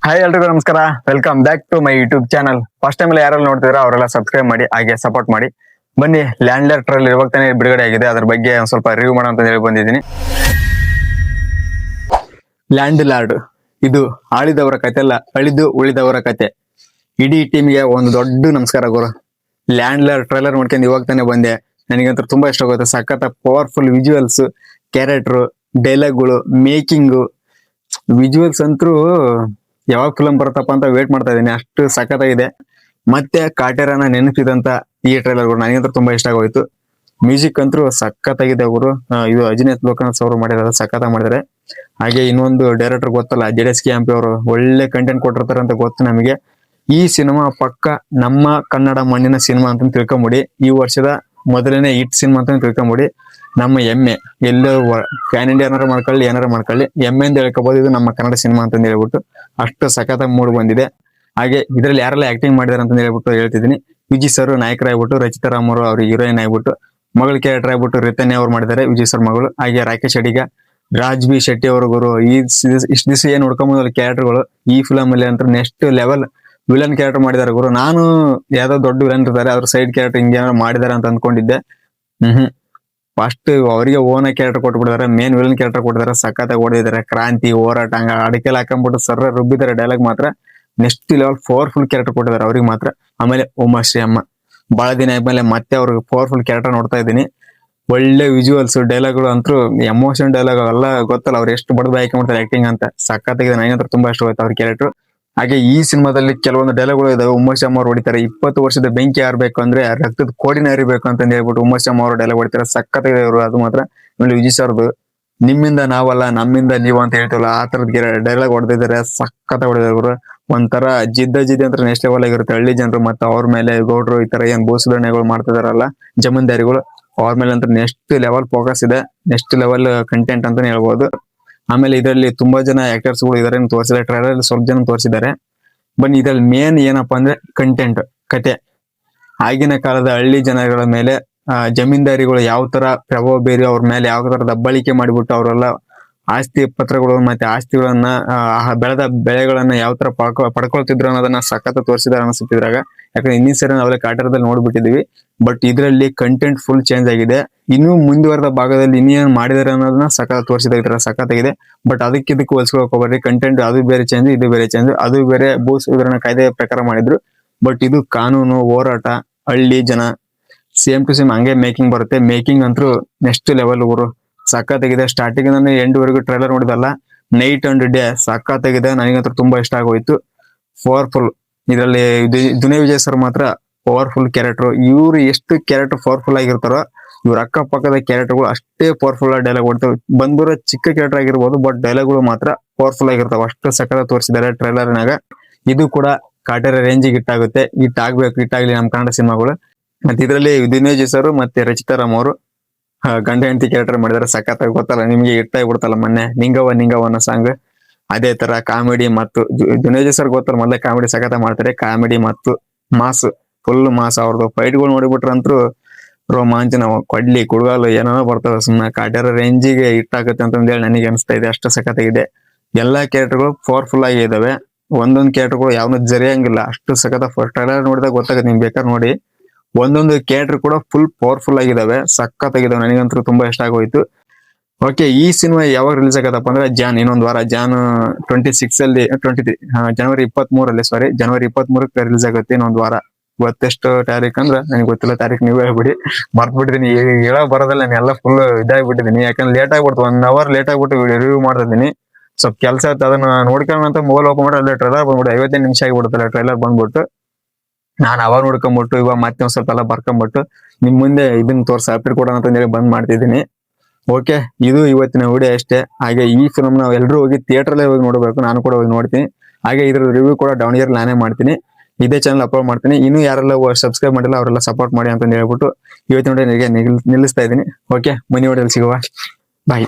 Hi ಎಲ್ರಿಗೂ ನಮಸ್ಕಾರ. Welcome back to my YouTube channel. First time ಯಾರೆಲ್ಲ ನೋಡ್ತಿದ್ರ ಅವರೆಲ್ಲ ಸಬ್ಸ್ಕ್ರೈಬ್ ಮಾಡಿ ಹಾಗೆ ಸಪೋರ್ಟ್ ಮಾಡಿ. ಬನ್ನಿ, ಲ್ಯಾಂಡ್ಲರ್ ಟ್ರೈಲ್ ಇವಾಗ ತಾನೇ ಬಿಡುಗಡೆ ಆಗಿದೆ, ಅದ್ರ ಬಗ್ಗೆ ಒಂದ್ ಸ್ವಲ್ಪ ರಿವ್ಯೂ ಮಾಡೋಣ ಅಂತ ಹೇಳಿ ಬಂದಿದ್ದೀನಿ. ಲ್ಯಾಂಡ್ ಲಾರ್ಡ್ ಇದು ಆಳಿದವರ ಕತೆ ಅಲ್ಲ, ಅಳಿದು ಉಳಿದವರ ಕತೆ. ಇಡೀ ಟೀಮ್ಗೆ ಒಂದು ದೊಡ್ಡ ನಮಸ್ಕಾರ ಗುರು. ಲ್ಯಾಂಡ್ ಲಾರ್ಡ್ ಟ್ರೈಲರ್ ನೋಡ್ಕೊಂಡು ಇವಾಗ ತಾನೇ ಬಂದೆ. ನನಗಂತೂ ತುಂಬಾ ಇಷ್ಟ ಆಗುತ್ತೆ. ಸಖತ್ ಪವರ್ಫುಲ್ ವಿಜುವಲ್ಸ್, ಕ್ಯಾರೆಕ್ಟರ್, ಡೈಲಾಗ್ಗಳು, ಮೇಕಿಂಗು, ವಿಜುವಲ್ಸ್ ಅಂತೂ ಯಾವಾಗ ಫಿಲಂ ಬರುತ್ತಪ್ಪ ಅಂತ ವೇಟ್ ಮಾಡ್ತಾ ಇದ್ದೀನಿ, ಅಷ್ಟು ಸಖತ್ತಾಗಿದೆ. ಮತ್ತೆ ಕಾಟೇರನ ನೆನಪಿದಂತ ಈ ಟ್ರೈಲರ್ಗಳು ನನಗಂತೂ ತುಂಬಾ ಇಷ್ಟ ಆಗೋಯ್ತು. ಮ್ಯೂಸಿಕ್ ಅಂತೂ ಸಖತ್ತಾಗಿದೆ ಗುರು. ಇದು ಅಜಿನೇತ್ ಲೋಕನಾಥ್ ಅವರು ಮಾಡಿರೋದು, ಸಖತ್ತಾಗಿ ಮಾಡಿದ್ದಾರೆ. ಹಾಗೆ ಇನ್ನೊಂದು ಡೈರೆಕ್ಟರ್ ಗೊತ್ತಲ್ಲ, JDSK ಅವರು ಒಳ್ಳೆ ಕಂಟೆಂಟ್ ಕೊಟ್ಟಿರ್ತಾರೆ ಅಂತ ಗೊತ್ತು ನಮಗೆ. ಈ ಸಿನಿಮಾ ಪಕ್ಕ ನಮ್ಮ ಕನ್ನಡ ಮಣ್ಣಿನ ಸಿನಿಮಾ ಅಂತ ತಿಳ್ಕೊಂಬಿಡಿ. ಈ ವರ್ಷದ ಮೊದಲನೇ ಹಿಟ್ ಸಿನಿಮಾ ಅಂತ ತಿಳ್ಕೊಂಬಿಡಿ. ನಮ್ಮ ಹೆಮ್ಮೆ, ಎಲ್ಲೋ ಪ್ಯಾನ್ ಇಂಡಿಯಾ ಏನಾರು ಮಾಡ್ಕೊಳ್ಳಿ, ಏನಾರು ಮಾಡ್ಕೊಳ್ಳಿ, ಹೆಮ್ಮೆ ಅಂತ ಹೇಳ್ಕೋಬಹುದು. ಇದು ನಮ್ಮ ಕನ್ನಡ ಸಿನಿಮಾ ಅಂತ ಹೇಳ್ಬಿಟ್ಟು ಅಷ್ಟು ಸಖತ್ತಾಗಿ ಮೂಡ್ ಬಂದಿದೆ. ಹಾಗೆ ಇದ್ರಲ್ಲಿ ಯಾರೆಲ್ಲ ಆಕ್ಟಿಂಗ್ ಮಾಡಿದಾರೆ ಅಂತ ಹೇಳ್ಬಿಟ್ಟು ಹೇಳ್ತಿದ್ದೀನಿ. ವಿಜಯ್ ಸರ್ ನಾಯಕರಾಗ್ಬಿಟ್ಟು, ರಚಿತಾ ರಾಮ್ ಅವರು ಅವ್ರಿಗೆ ಹೀರೋಯಿನ್ ಆಗ್ಬಿಟ್ಟು, ಮಗಳ ಕ್ಯಾರೆಕ್ಟರ್ ಆಗ್ಬಿಟ್ಟು ರಿತನ್ಯ ಅವ್ರು ಮಾಡಿದ್ದಾರೆ, ವಿಜಯ್ ಸರ್ ಮಗಳು. ಹಾಗೆ ರಾಕೇಶ್ ಅಡಿಗ, ರಾಜ್ ಬಿ ಶೆಟ್ಟಿ ಅವರು ಗುರು. ಇಷ್ಟು ದಿವಸ ಏನ್ ಹುಡ್ಕೊಂಬಂದ್ ಕ್ಯಾರೆಕ್ಟರ್ಗಳು ಈ ಫಿಲಮ್ ಅಲ್ಲಿ ಅಂತ ನೆಕ್ಸ್ಟ್ ಲೆವೆಲ್ ವಿಲನ್ ಕ್ಯಾರೆಕ್ಟರ್ ಮಾಡಿದಾರೆ ಗುರು. ನಾನು ಯಾವ್ದೋ ದೊಡ್ಡ ವಿಲನ್ ಇರ್ತಾರೆ, ಅದ್ರ ಸೈಡ್ ಕ್ಯಾರೆಕ್ಟರ್ ಹಿಂಗೇನಾದ್ರು ಮಾಡಿದಾರೆ ಅಂತ ಅನ್ಕೊಂಡಿದ್ದೆ. ಫಸ್ಟ್ ಅವರಿಗೆ ಓನ ಕ್ಯಾರೆಕ್ಟರ್ ಕೊಟ್ಬಿಟ್ಟಿದ್ದಾರೆ, ಮೇನ್ ವಿಲನ್ ಕ್ಯಾರೆಕ್ಟರ್ ಕೊಟ್ಟಿದ್ದಾರೆ, ಸಖತ್ತಾಗಿ ಓಡಿದ್ದಾರೆ. ಕ್ರಾಂತಿ, ಹೋರಾಟ, ಹಂಗ ಅಡಕೆಲ್ಲ ಹಾಕೊಂಡ್ಬಿಟ್ಟು ಸರ್ರ ರುಬ್ಬಿದ್ದಾರೆ. ಡೈಲಾಗ್ ಮಾತ್ರ ನೆಕ್ಸ್ಟ್ ಲೆವೆಲ್ ಪವರ್ಫುಲ್ ಕ್ಯಾರೆಕ್ಟರ್ ಕೊಟ್ಟಿದ್ದಾರೆ ಅವ್ರಿಗೆ ಮಾತ್ರ. ಆಮೇಲೆ ಉಮಾಶ್ರೀ ಅಮ್ಮ, ಬಹಳ ದಿನ ಆದ್ಮೇಲೆ ಮತ್ತೆ ಅವ್ರಿಗೆ ಪವರ್ಫುಲ್ ಕ್ಯಾರೆಕ್ಟರ್ ನೋಡ್ತಾ ಇದ್ದೀನಿ. ಒಳ್ಳೆ ವಿಜುವಲ್ಸ್, ಡೈಲಾಗ್ಗಳು ಅಂತೂ ಎಮೋಷನ್ ಡೈಲಾಗ್ ಎಲ್ಲ ಗೊತ್ತಲ್ಲ, ಅವ್ರು ಎಷ್ಟು ಬಡದ ಆಯ್ಕೆ ಮಾಡ್ತಾರೆ ಆಕ್ಟಿಂಗ್ ಅಂತ. ಸಖತ್ತಾಗಿದೆ, ನನಗಂತೂ ತುಂಬಾ ಇಷ್ಟ ಆಯ್ತು ಅವ್ರ ಕ್ಯಾರೆಕ್ಟರ್. ಹಾಗೆ ಈ ಸಿನಿಮಾದಲ್ಲಿ ಕೆಲವೊಂದು ಡೈಲಾಗ್ಗಳು ಇದಾವೆ. ಉಮೇಶ್ ಅಮ್ಮ ಅವ್ರು ಹೊಡಿತಾರೆ, 20 ವರ್ಷದ ಬೆಂಕಿ ಯಾರ್ಬೇಕು ಅಂದ್ರೆ ರಕ್ತದ ಕೋಡಿನ ಹರಿಬೇಕು ಅಂತ ಹೇಳ್ಬಿಟ್ಟು ಉಮೇಶ್ ಅಮ್ಮ ಅವರು ಡೈಲಾಗ್ ಹೊಡಿತಾರೆ. ಸಖತ್ತಾಗಿದೆ ಅವರು. ಅದು ಮಾತ್ರ ಆಮೇಲೆ ವಿಜಯ್ ಸರ್ದು ನಿಮ್ಮಿಂದ ನಾವಲ್ಲ ನಮ್ಮಿಂದ ನೀವು ಅಂತ ಹೇಳ್ತೀವಲ್ಲ, ಆ ತರದ ಡೈಲಾಗ್ ಹೊಡೆದಿದ್ದಾರೆ. ಸಖತ್ ಹೊಡೆದಿದ್ದಾರೆ ಅವರು. ಒಂಥರ ಜಿದ್ದ ಅಂತ ನೆಕ್ಸ್ಟ್ ಲೆವೆಲ್ ಆಗಿರುತ್ತೆ. ಹಳ್ಳಿ ಜನರು ಮತ್ತೆ ಅವ್ರ ಮೇಲೆ ಗೌಡ್ರು ಈ ತರ ಏನ್ ಭೂಸುಧಾರಣೆಗಳು ಮಾಡ್ತಿದಾರಲ್ಲ, ಜಮೀನ್ದಾರಿಗಳು, ಅವ್ರ ಮೇಲೆ ಅಂತ ನೆಕ್ಸ್ಟ್ ಲೆವೆಲ್ ಫೋಕಸ್ ಇದೆ, ನೆಕ್ಸ್ಟ್ ಲೆವೆಲ್ ಕಂಟೆಂಟ್ ಅಂತಾನೆ ಹೇಳ್ಬೋದು. ಆಮೇಲೆ ಇದರಲ್ಲಿ ತುಂಬಾ ಜನ ಆಕ್ಟರ್ಸ್ ಗಳು ಇದಾರೆ ತೋರಿಸಿದ್ದಾರೆ. ಟ್ರೈಲರ್ ಸ್ವಲ್ಪ ಜನ ತೋರಿಸಿದ್ದಾರೆ. ಬನ್ನಿ, ಇದ್ರಲ್ಲಿ ಮೇನ್ ಏನಪ್ಪಾ ಅಂದ್ರೆ ಕಂಟೆಂಟ್, ಕತೆ. ಆಗಿನ ಕಾಲದ ಹಳ್ಳಿ ಜನಗಳ ಮೇಲೆ ಜಮೀನ್ದಾರಿಗಳು ಯಾವ ತರ ಪ್ರಭಾವ ಬೀರಿ ಅವ್ರ ಮೇಲೆ ಯಾವ ತರ ದಬ್ಬಾಳಿಕೆ ಮಾಡಿಬಿಟ್ಟು ಅವರೆಲ್ಲ ಆಸ್ತಿ ಪತ್ರಗಳು ಮತ್ತೆ ಆಸ್ತಿಗಳನ್ನ ಬೆಳೆದ ಬೆಳೆಗಳನ್ನ ಯಾವ ತರ ಪಡ್ಕೊಳ್ತಿದ್ರು ಅನ್ನೋದನ್ನ ಸಖತ್ ತೋರಿಸಿದಾರೆ ಅನಿಸುತ್ತಿದ್ರಾಗ. ಯಾಕಂದ್ರೆ ಇನ್ನಿನ ಸರಿ ನಾವೆಲ್ಲ ಕಾಟರದಲ್ಲಿ ನೋಡ್ಬಿಟ್ಟಿದೀವಿ. ಬಟ್ ಇದರಲ್ಲಿ ಕಂಟೆಂಟ್ ಫುಲ್ ಚೇಂಜ್ ಆಗಿದೆ. ಇನ್ನೂ ಮುಂದುವರೆದ ಭಾಗದಲ್ಲಿ ಇನ್ನೇನು ಮಾಡಿದಾರೆ ಅನ್ನೋದನ್ನ ಸಖತ್ ತೋರಿಸಿದಾರೆ, ಸಖತ್ತಾಗಿದೆ. ಬಟ್ ಇದಕ್ಕೆ ಹೋಲಿಸ್ಕೊಳಕ್ ಹೋಗ್ಬಾರ್ರಿ. ಕಂಟೆಂಟ್ ಅದು ಬೇರೆ ಚೇಂಜ್, ಇದು ಬೇರೆ ಚೇಂಜ್. ಅದು ಬೇರೆ ಭೂ ಸುಧಾರಣಾ ಕಾಯ್ದೆ ಪ್ರಕಾರ ಮಾಡಿದ್ರು. ಬಟ್ ಇದು ಕಾನೂನು, ಹೋರಾಟ, ಹಳ್ಳಿ ಜನ, ಸೇಮ್ ಟು ಸೇಮ್ ಹಂಗೆ ಮೇಕಿಂಗ್ ಬರುತ್ತೆ. ಮೇಕಿಂಗ್ ಅಂತೂ ನೆಕ್ಸ್ಟ್ ಲೆವೆಲ್ ಊರು. ಸಖತ್ತಾಗಿದೆ. ಸ್ಟಾರ್ಟಿಂಗ್ ನಾನು ಎಂಡ್ ವರೆಗೂ ಟ್ರೈಲರ್ ನೋಡಿದಲ್ಲ, ನೈಟ್ ಅಂಡ್ ಡೇ ಸಖತ್ತಾಗಿದೆ. ನನಗಂತೂ ತುಂಬಾ ಇಷ್ಟ ಆಗೋಯ್ತು. ಪವರ್ಫುಲ್. ಇದರಲ್ಲಿ ದುನಿಯಾ ವಿಜಯ್ ಸರ್ ಮಾತ್ರ ಪವರ್ಫುಲ್ ಕ್ಯಾರೆಕ್ಟರ್. ಇವ್ರು ಎಷ್ಟು ಕ್ಯಾರೆಕ್ಟರ್ ಪವರ್ಫುಲ್ ಆಗಿರ್ತಾರೋ, ಇವ್ರ ಅಕ್ಕಪಕ್ಕದ ಕ್ಯಾರೆಕ್ಟರ್ಗಳು ಅಷ್ಟೇ ಪವರ್ಫುಲ್ ಆಗಿ ಡೈಲಾಗ್ ಹೊಡ್ತವೆ. ಬಂದೂರ ಚಿಕ್ಕ ಕ್ಯಾರೆಕ್ಟರ್ ಆಗಿರ್ಬೋದು, ಬಟ್ ಡೈಲಾಗ್ಗಳು ಮಾತ್ರ ಪವರ್ಫುಲ್ ಆಗಿರ್ತಾವ. ಅಷ್ಟು ಸಖತ್ ತೋರಿಸಿದ್ದಾರೆ ಟ್ರೈಲರ್ನಾಗ. ಇದು ಕೂಡ ಕಾಟೇರ ರೇಂಜಿಗೆ ಇಟ್ಟಾಗುತ್ತೆ. ಇಟ್ಟಾಗ್ಲಿ ನಮ್ಮ ಕನ್ನಡ ಸಿನಿಮಾಗಳು. ಮತ್ತೆ ಇದರಲ್ಲಿ ದುನಿಯಾ ವಿಜಯ್ ಸರ್ ಮತ್ತೆ ರಚಿತಾ ರಾಮ್ ಅವರು ಗಂಡ ಹೆಂಡತಿ ಕ್ಯಾರೆಕ್ಟರ್ ಮಾಡಿದಾರೆ. ಸಖತ್ತಾಗಿ ಗೊತ್ತಲ್ಲ ನಿಮ್ಗೆ, ಇಟ್ಟಾಗ್ಬಿಡ್ತಲ್ಲ ಮೊನ್ನೆ ನಿಂಗವ ಅನ್ನೋ ಸಾಂಗ್. ಅದೇ ತರ ಕಾಮಿಡಿ ಮತ್ತು ದುನಿಯಾ ವಿಜಯ್ ಸರ್ ಗೊತ್ತಲ್ಲ, ಮೊದಲೇ ಕಾಮಿಡಿ ಸಖತ್ ಮಾಡ್ತಾರೆ. ಕಾಮಿಡಿ ಮತ್ತು ಮಾಸ್, ಫುಲ್ ಮಾಸ್. ಅವ್ರದ್ದು ಫೈಟ್ಗಳು ನೋಡಿಬಿಟ್ರಂತೂ ರೋಮಾಂಚನ, ಕೊಡ್ಲಿ ಕುಡ್ಗಾಲು ಏನೇನೋ ಬರ್ತವೆ. ಸುಮ್ಮನೆ ಕಾಟೇರ ರೇಂಜಿಗೆ ಇಟ್ಟಾಗುತ್ತೆ ಅಂತ ಹೇಳಿ ನನಗೆ ಅನಿಸ್ತಾ ಇದೆ. ಅಷ್ಟು ಸಖತ್ತಾಗಿದೆ. ಎಲ್ಲಾ ಕ್ಯಾರೆಕ್ಟರ್ಗಳು ಪವರ್ಫುಲ್ ಆಗಿ ಇದಾವೆ. ಒಂದೊಂದು ಕ್ಯಾರೆಕ್ಟರ್ಗಳು ಯಾವನು ಜರಿಯಂಗಿಲ್ಲ, ಅಷ್ಟು ಸಖತ್. ಟ್ರೈಲರ್ ನೋಡಿದಾಗ ಗೊತ್ತಾಗುತ್ತೆ, ನಿಮ್ಗೆ ಬೇಕಾದ್ರೆ ನೋಡಿ. ಒಂದೊಂದು ಕ್ಯಾರೆಕ್ಟರ್ ಕೂಡ ಫುಲ್ ಪವರ್ಫುಲ್ ಆಗಿದಾವೆ, ಸಖತ್ತಾಗಿದಾವೆ. ನನಗಂತೂ ತುಂಬಾ ಇಷ್ಟ ಆಗೋಯ್ತು. ಓಕೆ, ಈ ಸಿನಿಮಾ ಯಾವಾಗ ರಿಲೀಸ್ ಆಗತ್ತಪ್ಪ ಅಂದ್ರೆ ಇನ್ನೊಂದು ವಾರ, ಜಾನ್ 26 ಅಲ್ಲಿ ಜನವರಿ 23 ರಿಲೀಸ್ ಆಗುತ್ತೆ. ಇನ್ನೊಂದು ವಾರ. ಇವತ್ತೆಷ್ಟು ತಾರೀಕು ಅಂದ್ರೆ ನನಗೆ ಗೊತ್ತಿಲ್ಲ ತಾರೀಕು, ನೀವೇ ಹೇಳ್ಬಿಡಿ. ಮರ್ತ್ಬಿಟ್ಟಿದೀನಿ, ಹೇಳೋ ಬರೋದಲ್ಲ. ನಾನು ಎಲ್ಲ ಫುಲ್ ಇದಾಗ್ಬಿಟ್ಟಿದೀನಿ. ಯಾಕಂದ್ರೆ ಲೇಟ್ ಆಗ್ಬಿಡ್ತು, 1 hour ಲೇಟ್ ಆಗ್ಬಿಟ್ಟು ರಿವ್ಯೂ ಮಾಡ್ತಿದ್ದೀನಿ. ಸ್ವಲ್ಪ ಕೆಲಸ ಆಯ್ತು, ಅದನ್ನ ನೋಡ್ಕೊಂಡ್ ಮೊಬೈಲ್ ಓಪನ್ ಮಾಡಿ ಅಲ್ಲೇ ಟ್ರೈಲರ್ ಬಂದ್ಬಿಟ್ಟು 55 ನಿಮಿಷ ಆಗಿಬಿಡುತ್ತಲ್ಲ ಟ್ರೈಲರ್ ಬಂದ್ಬಿಟ್ಟು. ನಾನು ಅವಾಗ ನೋಡ್ಕೊಂಡ್ಬಿಟ್ಟು ಇವಾಗ ಮತ್ತೆ ಒಂದ್ ಸ್ವಲ್ಪ ಎಲ್ಲ ಬರ್ಕೊಂಡ್ಬಿಟ್ಟು ನಿಮ್ ಮುಂದೆ ಇದನ್ನ ಅಪ್ಡೇಟ್ ಕೊಡೋಣ ಅಂತ ಹೇಳಿ ಬಂದ್ ಮಾಡ್ತಿದ್ದೀನಿ. ಓಕೆ, ಇದು ಇವತ್ತಿನ ವಿಡಿಯೋ ಅಷ್ಟೇ. ಹಾಗೆ ಈ ಫಿಲ್ಮ್ ನಾವು ಎಲ್ಲರೂ ಹೋಗಿ ಥಿಯೇಟರ್ಲ್ಲೇ ಹೋಗಿ ನೋಡ್ಬೇಕು. ನಾನು ಕೂಡ ಹೋಗಿ ನೋಡ್ತೀನಿ. ಹಾಗೆ ಇದ್ರ ರಿವ್ಯೂ ಕೂಡ ಡೌನ್ ಇಯರ್ ನಾನೇ ಮಾಡ್ತೀನಿ, ಇದೇ ಚಾನಲ್ ಅಪ್ಲೋಡ್ ಮಾಡ್ತೀನಿ. ಇನ್ನು ಯಾರೆಲ್ಲ ಸಬ್ಸ್ಕ್ರೈಬ್ ಮಾಡಿಲ್ಲ ಅವರೆಲ್ಲ ಸಪೋರ್ಟ್ ಮಾಡಿ ಅಂತ ಹೇಳ್ಬಿಟ್ಟು ಇವತ್ತಿನ ವಿಡಿಯೋ ನಿಲ್ಲಿಸ್ತಾ ಇದ್ದೀನಿ. ಓಕೆ, ಮುಂದಿನ ವಿಡಿಯೋದಲ್ಲಿ ಸಿಗುವ. ಬಾಯ್.